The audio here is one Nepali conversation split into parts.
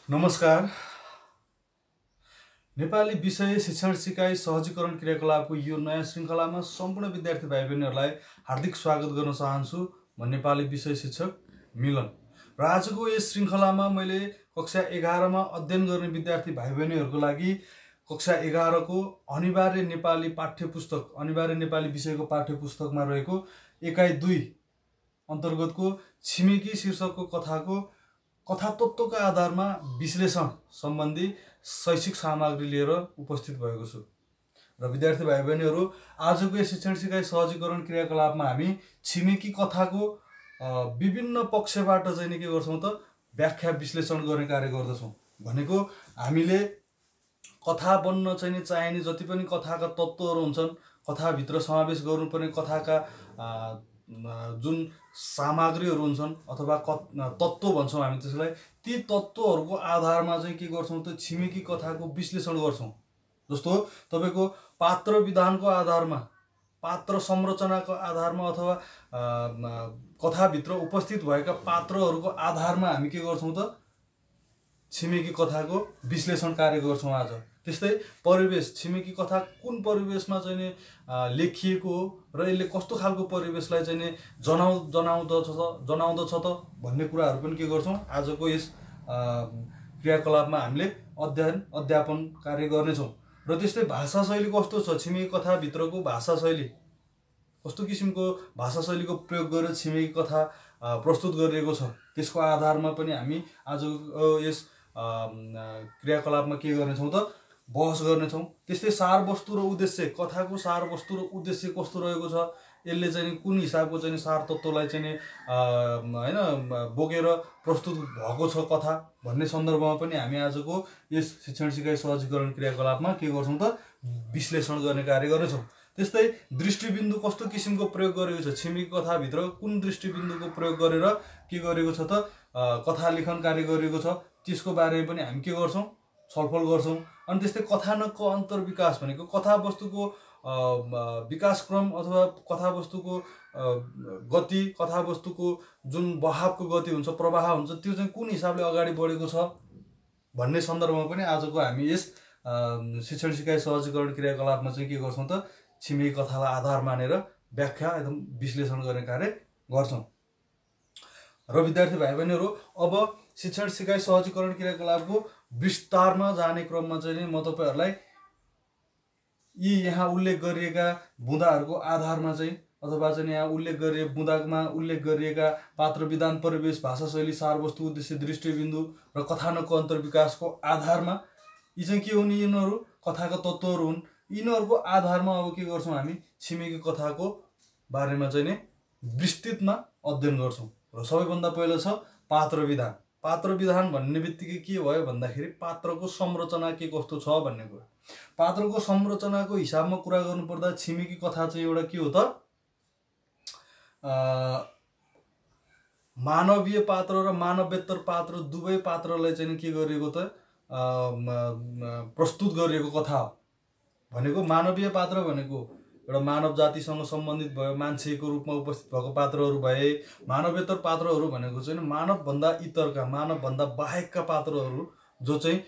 नमस्कार। नेपाली विषय शिक्षण सिकाइ सहजीकरण क्रियाकलापको यो नयाँ श्रृङ्खलामा सम्पूर्ण विद्यार्थी भाइ बहिनीहरूलाई हार्दिक स्वागत गर्न चाहन्छु। म नेपाली विषय शिक्षक मिलन र आजको यस श्रृङ्खलामा मैले कक्षा 11 मा अध्ययन गर्ने विद्यार्थी भाइ बहिनीहरूको लागि कक्षा 11 को अनिवार्य नेपाली पाठ्यपुस्तक अनिवार्य नेपाली विषयको पाठ्यपुस्तकमा रहेको एकाइ 2 अन्तर्गतको छिमेकी शीर्षकको कथाको कथा तत्त्वका आधारमा विश्लेषण सम्बन्धी शैक्षिक सामग्री लिएर उपस्थित भएको छु। र विद्यार्थी भाइ बहिनीहरू, आजको यस शिक्षण सिकाइ सहजीकरण क्रियाकलापमा हामी छिमेकी कथाको विभिन्न पक्षबाट चाहिँ के गर्छौं त व्याख्या विश्लेषण गर्ने कार्य गर्दछौं। भनेको हामीले कथा बन्न चाहिँ चाहिने जति पनि कथाका तत्त्वहरू हुन्छन्, कथाभित्र समावेश गर्नुपर्ने कथाका जुन सामग्रीहरू हुन्छन् अथवा तत्त्व भन्छौं हामी त्यसलाई, ती तत्त्वहरूको आधारमा चाहिँ के गर्छौं त छिमेकी कथाको विश्लेषण गर्छौं। जस्तो तपाईको पात्र विधानको आधारमा, पात्र संरचनाको आधारमा अथवा कथाभित्र उपस्थित भएका पात्रहरूको आधारमा हामी के गर्छौं त छिमेकी कथाको विश्लेषण कार्य गर्छौं। आज त्यस्तै परिवेश, छिमेकी कथा कुन परिवेशमा चाहिँ लेखिएको हो र यसले कस्तो खालको परिवेशलाई चाहिँ जनाउँदछ त भन्ने कुराहरू पनि के गर्छौं आजको यस क्रियाकलापमा हामीले अध्यापन कार्य गर्नेछौं। र त्यस्तै भाषा शैली कस्तो छ, छिमेकी कथाभित्रको भाषा शैली कस्तो किसिमको भाषा शैलीको प्रयोग गरेर छिमेकी कथा प्रस्तुत गरिएको छ, त्यसको आधारमा पनि हामी आजको यस क्रियाकलापमा के गर्नेछौं त बहस गर्नेछौं। त्यस्तै सारवस्तु र उद्देश्य, कथाको सारवस्तु र उद्देश्य कस्तो रहेको छ, यसले चाहिँ कुन हिसाबको चाहिँ सार तत्त्वलाई चाहिँ हैन बोकेर प्रस्तुत भएको छ कथा भन्ने सन्दर्भमा पनि हामी आजको यस शिक्षण सिकाइ सहजीकरण क्रियाकलापमा के गर्छौं त विश्लेषण गर्ने कार्य गर्नेछौं। त्यस्तै दृष्टिबिन्दु कस्तो किसिमको प्रयोग गरेको छ, छिमेकी कथाभित्र कुन दृष्टिबिन्दुको प्रयोग गरेर के गरेको छ त कथा लेखन कार्य गरेको छ, त्यसको बारेमा पनि हामी के गर्छौं छलफल गर्छौं। अनि त्यस्तै कथानकको अन्तर्विकास भनेको कथावस्तुको विकासक्रम अथवा कथावस्तुको गति, कथावस्तुको जुन बहावको गति हुन्छ, प्रवाह हुन्छ, त्यो चाहिँ कुन हिसाबले अगाडि बढेको छ भन्ने सन्दर्भमा पनि आजको हामी यस शिक्षण सिकाइ सहजीकरण क्रियाकलापमा चाहिँ के गर्छौं त छिमेकी कथालाई आधार मानेर व्याख्या एकदम विश्लेषण गर्ने कार्य गर्छौं। र विद्यार्थी भाइ बहिनीहरू, अब शिक्षण सिकाइ सहजीकरण क्रियाकलापको विस्तारमा जाने क्रममा चाहिँ म तपाईहरुलाई यी यहाँ उल्लेख गरिएका बुँदाहरूको आधारमा चाहिँ अथवा चाहिँ यहाँ उल्लेख गरिएको बुँदामा उल्लेख गरिएका पात्र विधान, परिवेश, भाषा शैली, सारवस्तु, उद्देश्य, दृष्टिबिन्दु र कथानकको अन्तर्विकासको आधारमा यी चाहिँ के हुन्, यिनीहरू कथाका तत्त्वहरू हुन्। यिनीहरूको आधारमा अब के गर्छौं हामी छिमेकी कथाको बारेमा चाहिँ विस्तृतमा अध्ययन गर्छौं। र सबैभन्दा पहिलो छ पात्र विधान। पात्र विधान भन्ने बित्तिकै के भयो भन्दाखेरि पात्रको संरचना के कस्तो छ भन्ने कुरा। पात्रको संरचनाको हिसाबमा कुरा गर्नुपर्दा छिमेकी कथा चाहिँ एउटा के हो त मानवीय पात्र र मानवेतर पात्र दुवै पात्रलाई चाहिँ के गरिएको त प्रस्तुत गरिएको कथा हो। भनेको मानवीय पात्र भनेको एउटा मानव जातिसँग सम्बन्धित भयो, मान्छेको रूपमा उपस्थित भएको पात्रहरू भए। मानवेतर पात्रहरू भनेको चाहिँ मानव भन्दा इतरका, मानव भन्दा बाहेकका पात्रहरू जो चाहिँ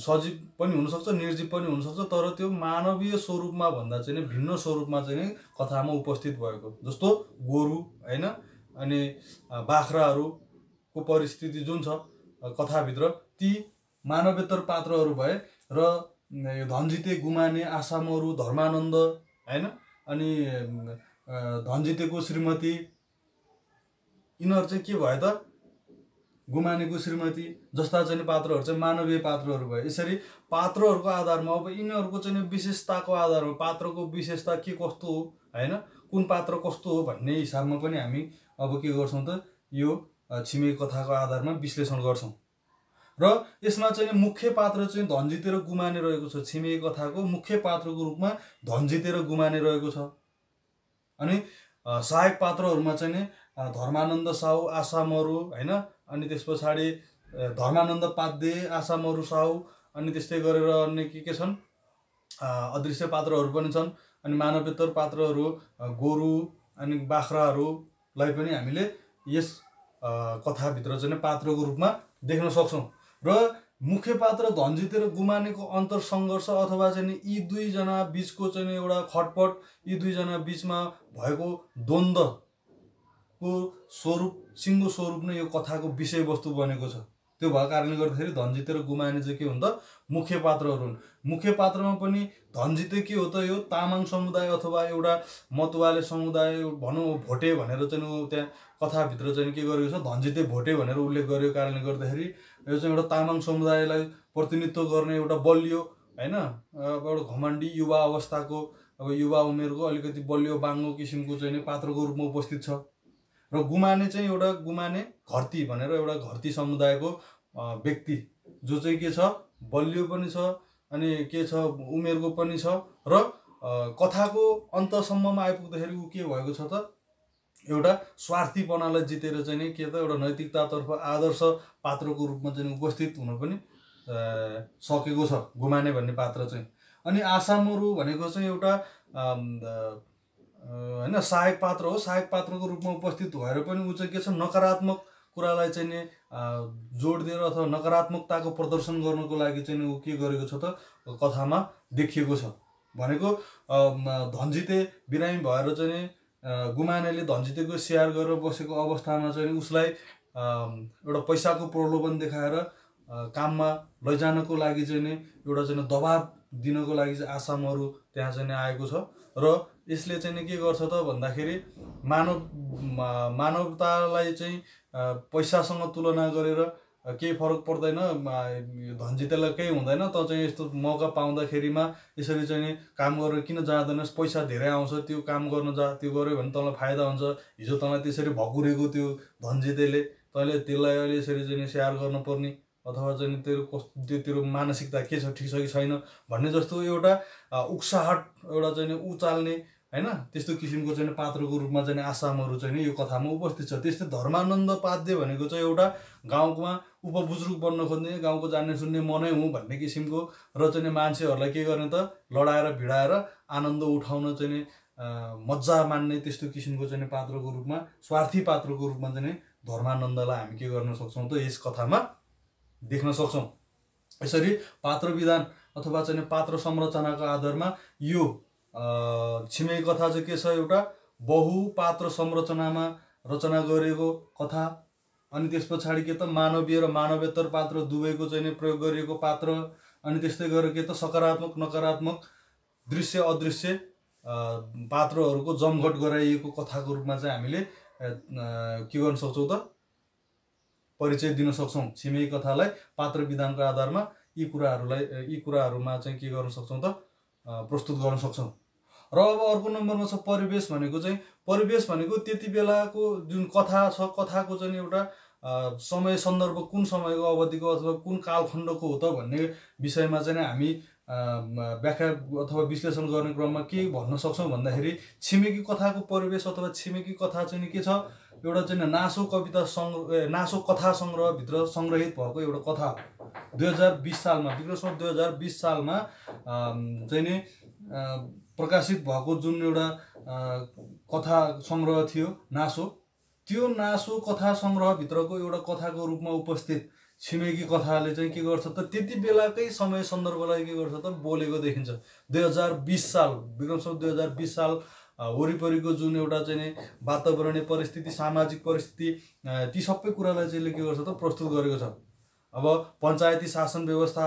सजीव पनि हुन सक्छ, निर्जीव पनि हुन सक्छ, तर त्यो मानवीय स्वरूपमा भन्दा चाहिँ भिन्न स्वरूपमा चाहिँ कथामा उपस्थित भएको। जस्तो गोरु हैन, अनि बाख्राहरूको परिस्थिति जुन छ कथाभित्र, ती मानवेतर पात्रहरू भए। र धनजिते, गुमाने, आशामरु, धर्मानन्द हैन, अनि धनजितेको श्रीमती, यिनीहरू चाहिँ के भयो त गुमानेको श्रीमती जस्ता चाहिँ पात्रहरू चाहिँ मानवीय पात्रहरू भए। यसरी पात्रहरूको आधारमा अब यिनीहरूको चाहिँ विशेषताको आधारमा पात्रको विशेषता के कस्तो हो हैन, कुन पात्र कस्तो हो भन्ने हिसाबमा पनि हामी अब के गर्छौं त यो छिमेकी कथाको आधारमा विश्लेषण गर्छौं। र यसमा चाहिँ मुख्य पात्र चाहिँ धनजिते र गुमाने रहेको छ। छिमेकी कथाको मुख्य पात्रको रूपमा धनजिते र गुमाने रहेको छ। अनि सहायक पात्रहरूमा चाहिँ धर्मानन्द साहु, आशामरु हैन, अनि त्यसपछि धर्मानन्द पाध्ये, आशामरु साहु, अनि त्यस्तै गरेर अन्य के छन् अदृश्य पात्रहरू पनि छन्। अनि मानवेतर पात्रहरू गोरु अनि बाख्राहरूलाई पनि हामीले यस कथाभित्र चाहिँ पात्रको रूपमा देख्न सक्छौं। र मुख्य पात्र धनजिते र गुमानेको अन्तर सङ्घर्ष अथवा चाहिँ यी दुईजना बिचको चाहिँ एउटा खटपट, यी दुईजना बिचमा भएको द्वन्द्वको स्वरूप, सिङ्गो स्वरूप नै यो कथाको विषयवस्तु बनेको छ। त्यो भएको कारणले गर्दाखेरि धनजिते र गुमाने चाहिँ के हुन् त मुख्य पात्रहरू हुन्। मुख्य पात्रमा पनि धनजिते के हो त यो तामाङ समुदाय अथवा एउटा मतुवाले समुदाय भनौँ भोटे भनेर चाहिँ त्यहाँ कथाभित्र चाहिँ के गरेको छ, धनजिते भोटे भनेर उल्लेख गरेको कारणले गर्दाखेरि यो चाहिँ एउटा तामाङ समुदायलाई प्रतिनिधित्व गर्ने एउटा बलियो होइन एउटा घमण्डी युवा अवस्थाको अब युवा उमेरको अलिकति बलियो बाङ्गो किसिमको चाहिँ पात्रको रूपमा उपस्थित छ। र गुमाने चाहिँ एउटा गुमाने घरती भनेर एउटा घरती समुदायको व्यक्ति जो चाहिँ के छ बलियो पनि छ अनि के छ उमेरको पनि छ र कथाको अन्तसम्ममा आइपुग्दाखेरि ऊ के भएको छ त एउटा स्वार्थीपनालाई जितेर चाहिँ नि के त एउटा नैतिकतातर्फ आदर्श पात्रको रूपमा चाहिँ उपस्थित हुन पनि सकेको छ गुमाने भन्ने पात्र चाहिँ। अनि आसामरू भनेको चाहिँ एउटा होइन सहायक पात्र हो। सहायक पात्रको रूपमा उपस्थित भएर पनि ऊ चाहिँ के छ नकारात्मक कुरालाई चाहिँ नि जोड दिएर अथवा नकारात्मकताको प्रदर्शन गर्नको लागि चाहिँ ऊ के गरेको छ त कथामा देखिएको छ। भनेको धनजिते बिरामी भएर चाहिँ गुमानेले धनजितेको स्याहार गरेर बसेको अवस्थामा चाहिँ उसलाई एउटा पैसाको प्रलोभन देखाएर काममा लैजानको लागि चाहिँ एउटा चाहिँ दबाब दिनको लागि चाहिँ आसामहरू त्यहाँ चाहिँ आएको छ। र यसले चाहिँ के गर्छ त भन्दाखेरि मानवतालाई चाहिँ पैसासँग तुलना गरेर केही फरक पर्दैन, धनजितेलाई केही हुँदैन, त चाहिँ यस्तो मौका पाउँदाखेरिमा यसरी चाहिँ काम गरेर किन जाँदैनस्, पैसा धेरै आउँछ, त्यो काम गर्न जा, त्यो गऱ्यो भने तँलाई फाइदा हुन्छ। हिजो तँलाई त्यसरी भकुरेको त्यो धनजितेले तैँले त्यसलाई अहिले यसरी चाहिँ स्याहार गर्नुपर्ने अथवा चाहिँ तेरो मानसिकता के छ, ठिक छ कि छैन भन्ने जस्तो एउटा उक्साहट एउटा चाहिँ उचाल्ने होइन त्यस्तो किसिमको चाहिँ पात्रको रूपमा चाहिँ आसामहरू चाहिँ यो कथामा उपस्थित छ। त्यस्तै धर्मानन्द पाध्ये भनेको चाहिँ एउटा गाउँमा उपबुजुर्ग बन्न खोज्ने, गाउँको जान्ने सुन्ने मनै हुँ भन्ने किसिमको र चाहिँ मान्छेहरूलाई के गर्ने त लडाएर भिडाएर आनन्द उठाउन चाहिँ मजा मान्ने त्यस्तो किसिमको चाहिँ पात्रको रूपमा, स्वार्थी पात्रको रूपमा चाहिँ धर्मानन्दलाई हामी के गर्न सक्छौँ त यस कथामा देख्न सक्छौँ। यसरी पात्र विधान अथवा चाहिँ पात्र संरचनाको आधारमा यो छिमेकी कथा चाहिँ के छ एउटा बहुपात्र संरचनामा रचना गरिएको कथा। अनि त्यस पछाडि के त मानवीय र मानवेतर पात्र दुवैको चाहिँ प्रयोग गरिएको पात्र। अनि त्यस्तै गरेर के त सकारात्मक नकारात्मक दृश्य अदृश्य पात्रहरूको जमघट गराइएको कथाको रूपमा चाहिँ हामीले के गर्न सक्छौँ त परिचय दिन सक्छौँ। छिमेकी कथालाई पात्र विधानको आधारमा यी कुराहरूमा चाहिँ के गर्न सक्छौँ त प्रस्तुत गर्न सक्छौँ। र अब अर्को नम्बरमा छ परिवेश भनेको चाहिँ, परिवेश भनेको त्यति बेलाको जुन कथा छ कथाको चाहिँ एउटा समय सन्दर्भ कुन समयको अवधिको अथवा कुन कालखण्डको हो त भन्ने विषयमा चाहिँ हामी व्याख्या अथवा विश्लेषण गर्ने क्रममा के भन्न सक्छौँ भन्दाखेरि छिमेकी कथाको परिवेश अथवा छिमेकी कथा चाहिँ के छ एउटा चाहिँ नासो कविता नासो कथा सङ्ग्रहभित्र सङ्ग्रहित भएको एउटा कथा 2020 सालमा विक्रम 2020 सालमा चाहिँ नि प्रकाशित भएको जुन एउटा कथा सङ्ग्रह थियो नासो, त्यो नासो कथा सङ्ग्रहभित्रको एउटा कथाको रूपमा उपस्थित छिमेकी कथाले चाहिँ के गर्छ त त्यति बेलाकै समय सन्दर्भलाई के गर्छ त बोलेको देखिन्छ। 2020 साल विक्रम 2020 साल वरिपरिको जुन एउटा चाहिँ वातावरणीय परिस्थिति, सामाजिक परिस्थिति, ती सबै कुरालाई चाहिँ के गर्छ त प्रस्तुत गरेको छ। अब पञ्चायती शासन व्यवस्था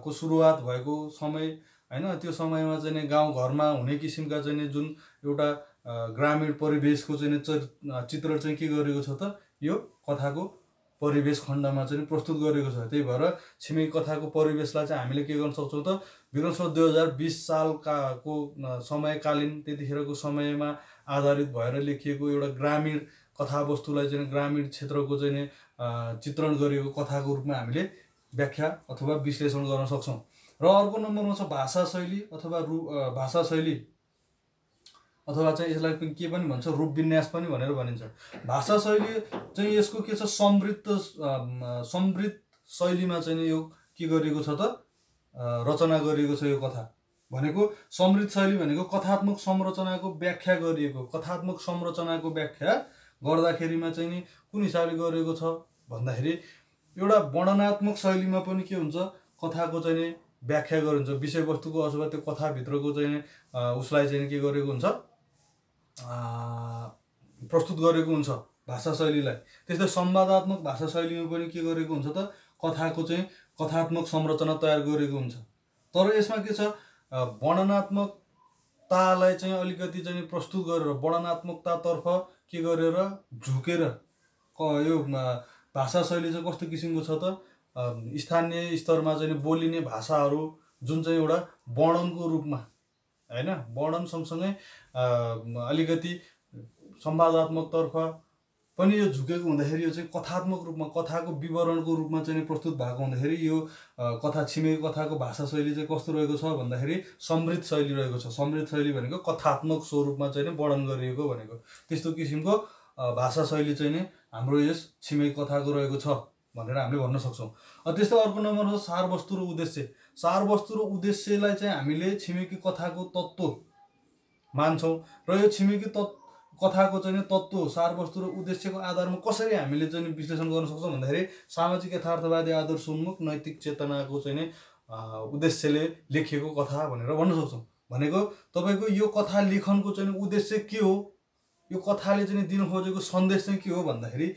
को सुरुवात भएको समय हैन, त्यो समयमा चाहिँ गाउँघरमा हुने किसिमका चाहिँ जुन एउटा ग्रामीण परिवेशको चाहिँ चित्र चाहिँ के गरेको छ त यो कथाको परिवेश खण्डमा चाहिँ प्रस्तुत गरेको छ। त्यही भएर छिमेकी कथाको परिवेशलाई चाहिँ हामीले के गर्न सक्छौँ त विक्रम 2020 सालको समयकालीन त्यतिखेरको समयमा आधारित भएर लेखिएको एउटा ग्रामीण कथावस्तुलाई चाहिँ ग्रामीण क्षेत्रको चाहिँ चित्रण गरिएको कथाको रूपमा हामीले व्याख्या अथवा विश्लेषण गर्न सक्छौँ। र अर्को नम्बरमा छ भाषा शैली अथवा भाषा शैली अथवा चाहिँ यसलाई के पनि भन्छ रूप विन्यास पनि भनेर भनिन्छ। भाषा शैली चाहिँ यसको के छ समृद्ध शैलीमा चाहिँ यो के गरिएको छ त रचना गरिएको छ। यो कथा भनेको समृद्ध शैली भनेको कथात्मक संरचनाको व्याख्या गरिएको, कथात्मक संरचनाको व्याख्या गर्दाखेरिमा चाहिँ नि कुन हिसाबले गरिएको छ भन्दाखेरि एउटा वर्णनात्मक शैलीमा पनि के हुन्छ, कथाको चाहिँ नि व्याख्या गरिन्छ, विषयवस्तुको अथवा त्यो कथाभित्रको चाहिँ नि उसलाई चाहिँ के गरेको हुन्छ, प्रस्तुत गरेको हुन्छ भाषा शैलीलाई। त्यस्तै संवादात्मक भाषा शैलीमा पनि के गरेको हुन्छ त, कथाको चाहिँ कथात्मक संरचना तयार गरेको हुन्छ। तर यसमा के छ, वर्णनात्मकतालाई चाहिँ अलिकति चाहिँ प्रस्तुत गरेर वर्णनात्मकतातर्फ के गरेर झुकेर यो भाषा शैली चाहिँ कस्तो किसिमको छ त, स्थानीय स्तरमा चाहिँ बोलिने भाषाहरू जुन चाहिँ एउटा वर्णनको रूपमा हैन, वर्णन सँगसँगै अलिकति संवादात्मकतर्फ पनि यो झुकेको हुँदाखेरि यो चाहिँ कथात्मक रूपमा कथाको विवरणको रूपमा चाहिँ प्रस्तुत भएको हुँदाखेरि यो कथा छिमेकी कथाको भाषा शैली चाहिँ कस्तो रहेको छ भन्दाखेरि समृद्ध शैली रहेको छ। समृद्ध शैली भनेको कथात्मक स्वरूपमा चाहिँ वर्णन गरिएको भनेको त्यस्तो किसिमको भाषा शैली चाहिँ हाम्रो यस छिमेकी कथाको रहेको छ भनेर हामीले भन्न सक्छौँ। त्यस्तै अर्को नम्बरमा छ सारवस्तु र उद्देश्य। सारवस्तु र उद्देश्यलाई चाहिँ हामीले छिमेकी कथाको तत्त्व मान्छौँ र यो छिमेकी कथाको चाहिँ तत्त्व सारवस्तु र उद्देश्यको आधारमा कसरी हामीले चाहिँ विश्लेषण गर्न सक्छौँ भन्दाखेरि सामाजिक यथार्थवादी आदर्श उन्मुख नैतिक चेतनाको चाहिँ उद्देश्यले लेखिएको कथा भनेर भन्न सक्छौँ। भनेको तपाईँको यो कथा लेखनको चाहिँ उद्देश्य के हो, यो कथाले चाहिँ दिन खोजेको सन्देश चाहिँ के हो भन्दाखेरि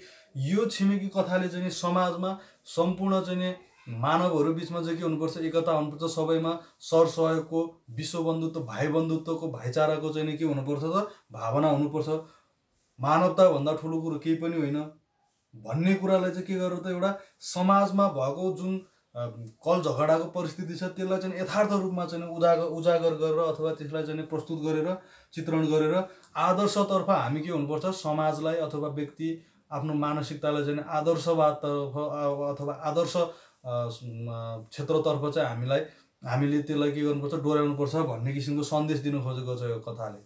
यो छिमेकी कथाले चाहिँ समाजमा सम्पूर्ण चाहिँ मानवहरू बिचमा चाहिँ के हुनुपर्छ, एकता हुनुपर्छ, सबैमा सरसहयोगको, विश्व बन्धुत्व, भाइ बन्धुत्वको, भाइचाराको चाहिँ के हुनुपर्छ त भावना हुनुपर्छ। मानवता भन्दा ठुलो कुरो केही पनि होइन भन्ने कुरालाई चाहिँ के गरेर त एउटा समाजमा भएको जुन कल झगडाको परिस्थिति छ त्यसलाई चाहिँ यथार्थ रूपमा चाहिँ उजागर गरेर अथवा त्यसलाई चाहिँ प्रस्तुत गरेर चित्रण गरेर आदर्शतर्फ हामी के हुनुपर्छ, समाजलाई अथवा व्यक्ति आफ्नो मानसिकतालाई चाहिँ आदर्शवादतर्फ अथवा आदर्श क्षेत्रतर्फ चाहिँ हामीले त्यसलाई के गर्नुपर्छ, डोर्याउनुपर्छ भन्ने किसिमको सन्देश दिनु खोजेको छ यो कथाले।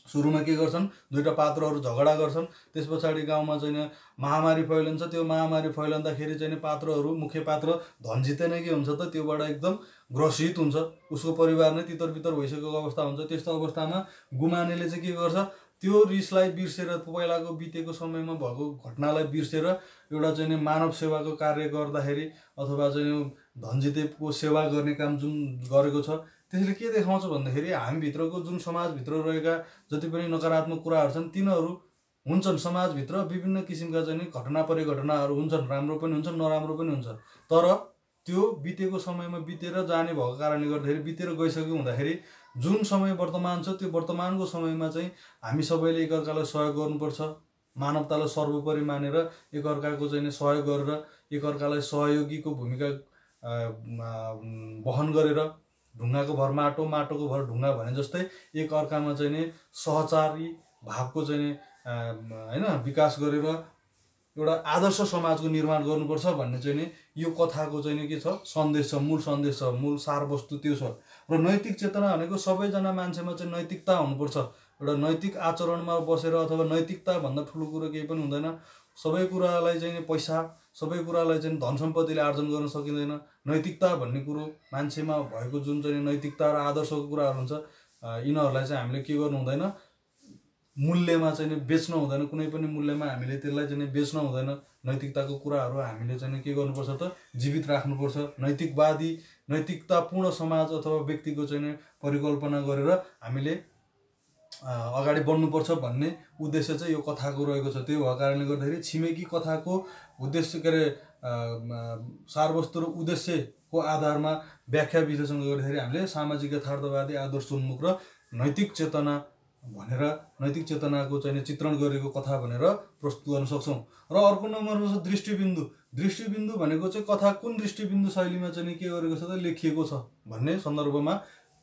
सुरुमा के गर्छन्, दुईटा पात्रहरू झगडा गर्छन्, त्यस पछाडि गाउँमा चाहिँ महामारी फैलिन्छ। त्यो महामारी फैलिँदाखेरि चाहिँ पात्रहरू, मुख्य पात्र धनजिते नै के हुन्छ त त्योबाट एकदम ग्रसित हुन्छ, उसको परिवार नै तितर बितर भइसकेको अवस्था हुन्छ। त्यस्तो अवस्थामा गुमानेले चाहिँ के गर्छ, त्यो रिसलाई बिर्सेर पहिलाको बितेको समयमा भएको घटनालाई बिर्सेर एउटा चाहिँ मानव सेवाको कार्य गर्दाखेरि अथवा चाहिँ धनजितेको सेवा गर्ने काम जुन गरेको छ त्यसले के देखाउँछ भन्दाखेरि हामीभित्रको जुन समाजभित्र रहेका जति पनि नकारात्मक कुराहरू छन् तिनीहरू हुन्छन्। समाजभित्र विभिन्न किसिमका चाहिँ घटना परिघटनाहरू हुन्छन्, राम्रो पनि हुन्छ नराम्रो पनि हुन्छ। तर त्यो बितेको समयमा बितेर जाने भएको कारणले गर्दाखेरि बितेर गइसक्यो हुँदाखेरि जुन समय वर्तमान छ त्यो वर्तमानको समयमा चाहिँ हामी सबैले एकअर्कालाई सहयोग गर्नुपर्छ। मानवतालाई सर्वोपरि मानेर एकअर्काको चाहिँ सहयोग गरेर एकअर्कालाई सहयोगीको भूमिका वहन गरेर ढुङ्गाको भर माटो, माटोको भर ढुङ्गा भने जस्तै एकअर्कामा चाहिँ सहचारी भावको चाहिँ हैन विकास गरेर एउटा आदर्श समाजको निर्माण गर्नुपर्छ भन्ने चाहिँ यो कथाको चाहिँ के छ, सन्देश छ, मूल सन्देश छ, मूल सारवस्तु त्यो छ। र नैतिक चेतना भनेको सबैजना मान्छेमा चाहिँ नैतिकता हुनुपर्छ। एउटा नैतिक आचरणमा बसेर अथवा नैतिकता भन्दा ठुलो कुरो केही पनि हुँदैन। सबै कुरालाई चाहिँ पैसा, सबै कुरालाई चाहिँ धन सम्पत्तिले आर्जन गर्न सकिँदैन। नैतिकता भन्ने कुरो मान्छेमा भएको जुन चाहिँ नैतिकता र आदर्शको कुराहरू हुन्छ यिनीहरूलाई चाहिँ हामीले के गर्नु हुँदैन, मूल्यमा चाहिँ बेच्न हुँदैन। कुनै पनि मूल्यमा हामीले त्यसलाई चाहिँ बेच्न हुँदैन। नैतिकताको कुराहरू हामीले चाहिँ के गर्नुपर्छ त जीवित राख्नुपर्छ। नैतिकवादी, नैतिकतापूर्ण समाज अथवा व्यक्तिको चाहिँ परिकल्पना गरेर हामीले अगाडि बढ्नुपर्छ भन्ने उद्देश्य चाहिँ यो कथाको रहेको छ। त्यो भएको कारणले गर्दाखेरि छिमेकी कथाको उद्देश्य के अरे सारवस्तु र उद्देश्यको आधारमा व्याख्या विश्लेषण गर्दाखेरि हामीले सामाजिक यथार्थवादी आदर्शोन्मुख र नैतिक चेतना भनेर नैतिक चेतनाको चाहिँ चित्रण गरेको कथा भनेर प्रस्तुत गर्न सक्छौँ। र अर्को नम्बरमा छ दृष्टिबिन्दु। दृष्टिबिन्दु भनेको चाहिँ कथा कुन दृष्टिबिन्दु शैलीमा चाहिँ के गरेको छ त लेखिएको छ भन्ने सन्दर्भमा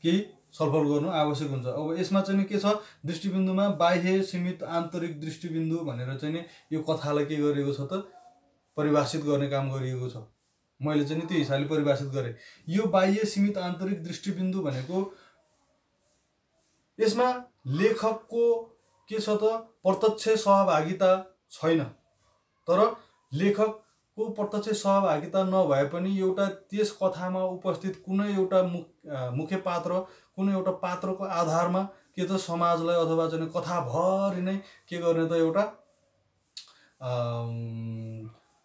केही छलफल गर्नु आवश्यक हुन्छ। अब यसमा चाहिँ के छ, दृष्टिबिन्दुमा बाह्य सीमित आन्तरिक दृष्टिबिन्दु भनेर चाहिँ यो कथालाई के गरिएको छ त परिभाषित गर्ने काम गरिएको छ। मैले चाहिँ त्यो हिसाबले परिभाषित गरेँ। यो बाह्य सीमित आन्तरिक दृष्टिबिन्दु भनेको यसमा लेखकको के छ त प्रत्यक्ष सहभागिता छैन। तर लेखकको प्रत्यक्ष सहभागिता नभए पनि एउटा त्यस कथामा उपस्थित कुनै एउटा मुख्य पात्र, कुनै एउटा पात्रको आधारमा के त समाजलाई अथवा चाहिँ कथाभरि नै के गर्ने त एउटा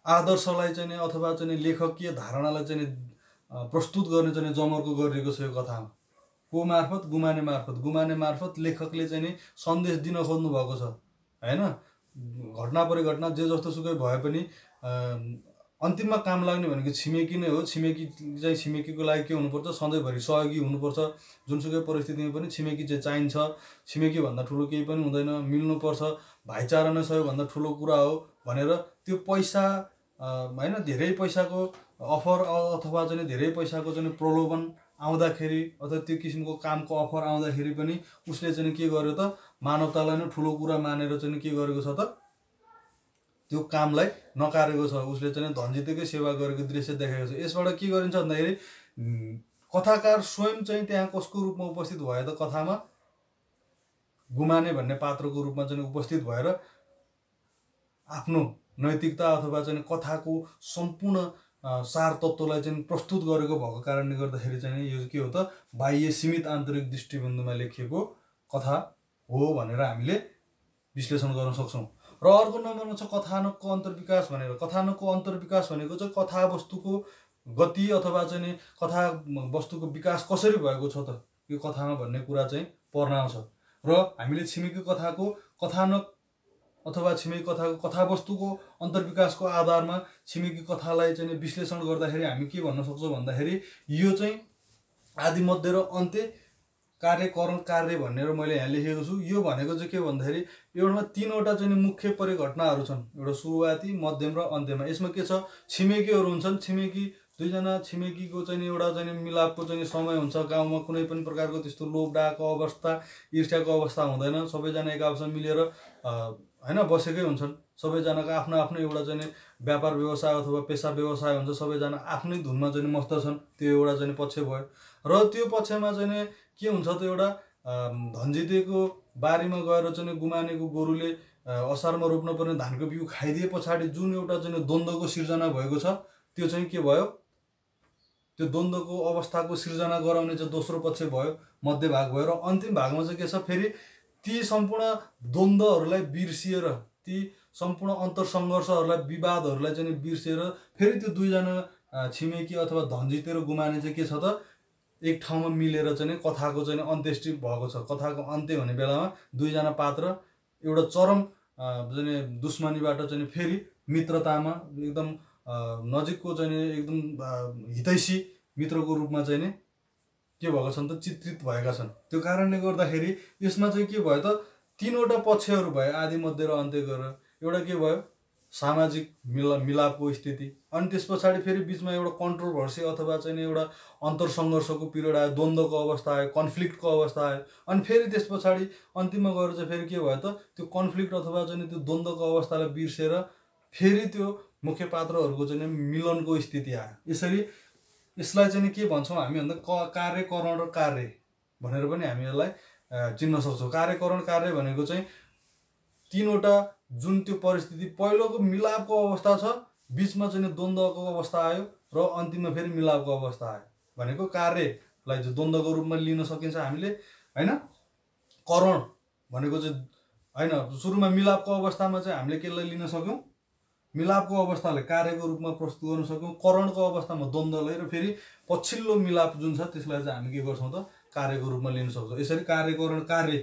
आदर्शलाई चाहिँ अथवा चाहिँ लेखकीय धारणालाई चाहिँ प्रस्तुत गर्ने चाहिँ जमर्को गरिएको छ यो कथामा। को मार्फत? गुमाने मार्फत लेखकले चाहिँ सन्देश दिन खोज्नु भएको छ हैन। घटना परिघटना जे जस्तो सुकै भए पनि अन्तिममा काम लाग्ने भनेको छिमेकी नै हो। छिमेकी चाहिँ छिमेकीको लागि के हुनुपर्छ? सधैँभरि सहयोगी हुनुपर्छ। जुनसुकै परिस्थितिमा पनि छिमेकी चाहिँ चाहिन्छ। छिमेकी भन्दा ठुलो केही पनि हुँदैन, मिल्नुपर्छ, भाइचारा नै सबैभन्दा ठुलो कुरा हो भनेर त्यो पैसा हैन, धेरै पैसाको अफर अथवा चाहिँ धेरै पैसाको चाहिँ प्रलोभन आउँदाखेरि अथवा त्यो किसिमको कामको अफर आउँदाखेरि पनि उसले चाहिँ के गर्यो त? मानवतालाई नै ठुलो कुरा मानेर चाहिँ के गरेको छ त? त्यो कामलाई नकारेको छ। उसले चाहिँ धनजितेकै सेवा गरेको दृश्य देखाएको छ। यसबाट के गरिन्छ भन्दाखेरि कथाकार स्वयं चाहिँ त्यहाँ कसको रूपमा उपस्थित भयो त? कथामा गुमाने भन्ने पात्रको रूपमा चाहिँ उपस्थित भएर आफ्नो नैतिकता अथवा चाहिँ कथाको सम्पूर्ण सार तत्त्वलाई चाहिँ प्रस्तुत गरेको भएको कारणले गर्दाखेरि चाहिँ यो के हो त? बाह्य सीमित आन्तरिक दृष्टिबिन्दुमा लेखिएको कथा हो भनेर हामीले विश्लेषण गर्न सक्छौँ। र अर्को नम्बरमा छ कथानकको अन्तर्विकास भनेर। कथानकको अन्तर्विकास भनेको चाहिँ कथावस्तुको गति अथवा चाहिँ कथा वस्तुको विकास कसरी भएको छ त यो कथामा भन्ने कुरा चाहिँ पर्न आउँछ। र हामीले छिमेकी कथाको कथानक अथवा छिमेकी कथाको कथावस्तुको अन्तर्विकासको आधारमा छिमेकी कथालाई चाहिँ विश्लेषण गर्दाखेरि हामी के भन्न सक्छौँ भन्दाखेरि यो चाहिँ आदि मध्य र अन्त्य कार्य करण कार्य भनेर मैले यहाँ लेखेको छु। यो भनेको चाहिँ के भन्दाखेरि एउटामा तीनवटा चाहिँ मुख्य परिघटनाहरू छन्। एउटा सुरुवाती, मध्यम र अन्त्यमा। यसमा के छ? छिमेकीहरू हुन्छन्। छिमेकी दुईजना छिमेकीको चाहिँ एउटा चाहिँ मिलापको चाहिँ समय हुन्छ। गाउँमा कुनै पनि प्रकारको त्यस्तो लोभ डाहको अवस्था, ईर्ष्याको अवस्था हुँदैन। सबैजना एक आपसमा मिलेर हैन बसेकै हुन्छन्। सबैजनाको आफ्नो आफ्नो एउटा चाहिँ व्यापार व्यवसाय अथवा पेसा व्यवसाय हुन्छ। सबैजना आफ्नै धुनमा चाहिँ मस्त छन्। त्यो एउटा चाहिँ पक्ष भयो। र त्यो पक्षमा चाहिँ के हुन्छ त? एउटा धनजितेको बारीमा गएर चाहिँ गुमानेको गोरुले असारमा रोप्न पर्ने धानको बिउ खाइदिए पछाडि जुन एउटा चाहिँ द्वन्द्वको सिर्जना भएको छ त्यो चाहिँ के भयो? त्यो द्वन्द्वको अवस्थाको सिर्जना गराउने चाहिँ दोस्रो पक्ष भयो, मध्य भाग भयो। र अन्तिम भागमा चाहिँ के छ? फेरि ती सम्पूर्ण द्वन्द्वहरूलाई बिर्सिएर, ती सम्पूर्ण अन्तरसङ्घर्षहरूलाई, विवादहरूलाई चाहिँ बिर्सिएर फेरि त्यो दुईजना छिमेकी अथवा धनजिते र गुमाने चाहिँ के छ त? एक ठाउँमा मिलेर चाहिँ कथाको चाहिँ अन्त्येष्टि भएको छ। कथाको अन्त्य हुने बेलामा दुईजना पात्र एउटा चरम चाहिँ दुश्मनीबाट चाहिँ फेरि मित्रतामा एकदम नजिकको चाहिँ एकदम हितैषी मित्रको रूपमा चाहिँ के भएको छन् त? चित्रित भएका छन्। त्यो कारणले गर्दाखेरि यसमा चाहिँ के भयो त? तीनवटा पक्षहरू भयो, आदि मध्य र अन्त्य गरेर। एउटा के भयो? सामाजिक मिलापको स्थिति। अनि त्यस पछाडि फेरि बिचमा एउटा कन्ट्रोभर्सी अथवा चाहिँ एउटा अन्तरसङ्घर्षको पिरियड आयो, द्वन्द्वको अवस्था आयो, कन्फ्लिक्टको अवस्था आयो। अनि फेरि त्यस पछाडि अन्तिममा गएर चाहिँ फेरि के भयो त? त्यो कन्फ्लिक्ट अथवा चाहिँ त्यो द्वन्द्वको अवस्थालाई बिर्सेर फेरि त्यो मुख्य पात्रहरूको चाहिँ मिलनको स्थिति आयो। यसरी यसलाई चाहिँ के भन्छौँ हामी भन्दा कार्यकरण र कार्य भनेर पनि हामी यसलाई चिन्न सक्छौँ। कार्यकरण कार्य भनेको चाहिँ तीनवटा जुन त्यो परिस्थिति, पहिलोको मिलापको अवस्था छ, बिचमा चाहिँ द्वन्द्वको अवस्था आयो र अन्तिममा फेरि मिलापको अवस्था आयो भनेको कार्यलाई चाहिँ द्वन्द्वको रूपमा लिन सकिन्छ हामीले हैन। करण भनेको चाहिँ हैन, सुरुमा मिलापको अवस्थामा चाहिँ हामीले केलाई लिन सक्यौँ? मिलापको अवस्थालाई कार्यको रूपमा प्रस्तुत गर्न सक्यौँ। करणको अवस्थामा द्वन्द्वलाई र फेरि पछिल्लो मिलाप जुन छ त्यसलाई चाहिँ हामी के गर्छौँ त? कार्यको रूपमा लिन सक्छौँ। यसरी कार्यकरण कार्य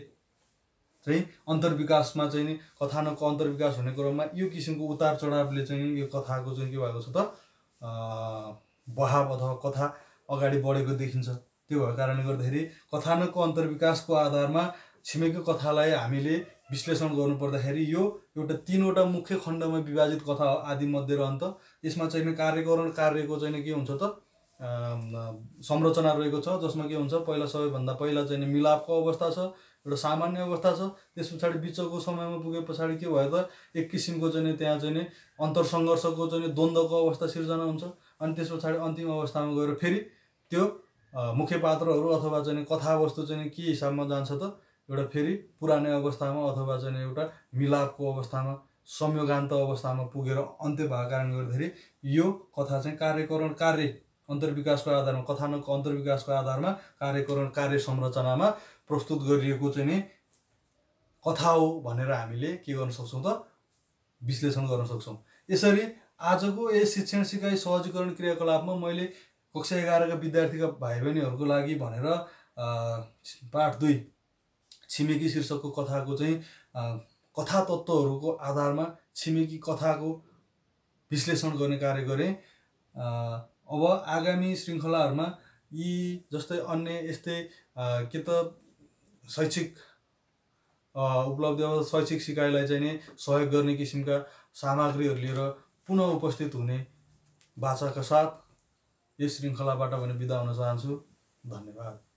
चाहिँ अन्तर्विकासमा चाहिँ कथानकको अन्तर्विकास हुने क्रममा यो किसिमको उतार चढावले चाहिँ यो कथाको चाहिँ के भएको छ त? बहाव अथवा कथा अगाडि बढेको देखिन्छ। त्यो भएको कारणले गर्दाखेरि कथानकको अन्तर्विकासको आधारमा छिमेकी कथालाई हामीले विश्लेषण गर्नुपर्दाखेरि यो एउटा तीनवटा मुख्य खण्डमा विभाजित कथा हो, आदि मध्य र अन्त। यसमा चाहिँ कार्यकरण कार्यको चाहिँ के हुन्छ त? संरचना रहेको छ, जसमा के हुन्छ? पहिला सबैभन्दा पहिला चाहिँ मिलापको अवस्था छ, एउटा सामान्य अवस्था छ। त्यस पछाडि बिचको समयमा पुगे पछाडि के भयो त? एक किसिमको चाहिँ त्यहाँ चाहिँ अन्तरसङ्घर्षको चाहिँ द्वन्द्वको अवस्था सिर्जना हुन्छ। अनि त्यस पछाडि अन्तिम अवस्थामा गएर फेरि त्यो मुख्य पात्रहरू अथवा चाहिँ कथावस्तु चाहिँ के हिसाबमा जान्छ त? एउटा फेरि पुरानै अवस्थामा अथवा चाहिँ एउटा मिलापको अवस्थामा, संयोगान्त अवस्थामा पुगेर अन्त्य भएको कारणले गर्दाखेरि यो कथा चाहिँ कार्यकरण कार्य अन्तर्विकासको आधारमा, कथानकको अन्तर्विकासको आधारमा कार्यकरण कार्य संरचनामा प्रस्तुत गरिएको चाहिँ कथा हो भनेर हामीले के गर्न सक्छौँ त? विश्लेषण गर्न सक्छौँ। यसरी आजको यस शिक्षण सिकाइ सहजीकरण क्रियाकलापमा मैले कक्षा 11 का विद्यार्थीका भाइ बहिनीहरूको लागि भनेर पाठ 2 छिमेकी शीर्षकको कथाको चाहिँ कथा तत्त्वहरूको आधारमा छिमेकी कथाको विश्लेषण गर्ने कार्य गरेँ। अब आगामी श्रृङ्खलाहरूमा यी जस्तै अन्य यस्तै के त शैक्षिक उपलब्धि अब शैक्षिक सिकाइलाई चाहिँ नै सहयोग गर्ने किसिमका सामग्रीहरू लिएर पुनः उपस्थित हुने बाचाका साथ यस श्रृङ्खलाबाट भने बिदा हुन चाहन्छु। धन्यवाद।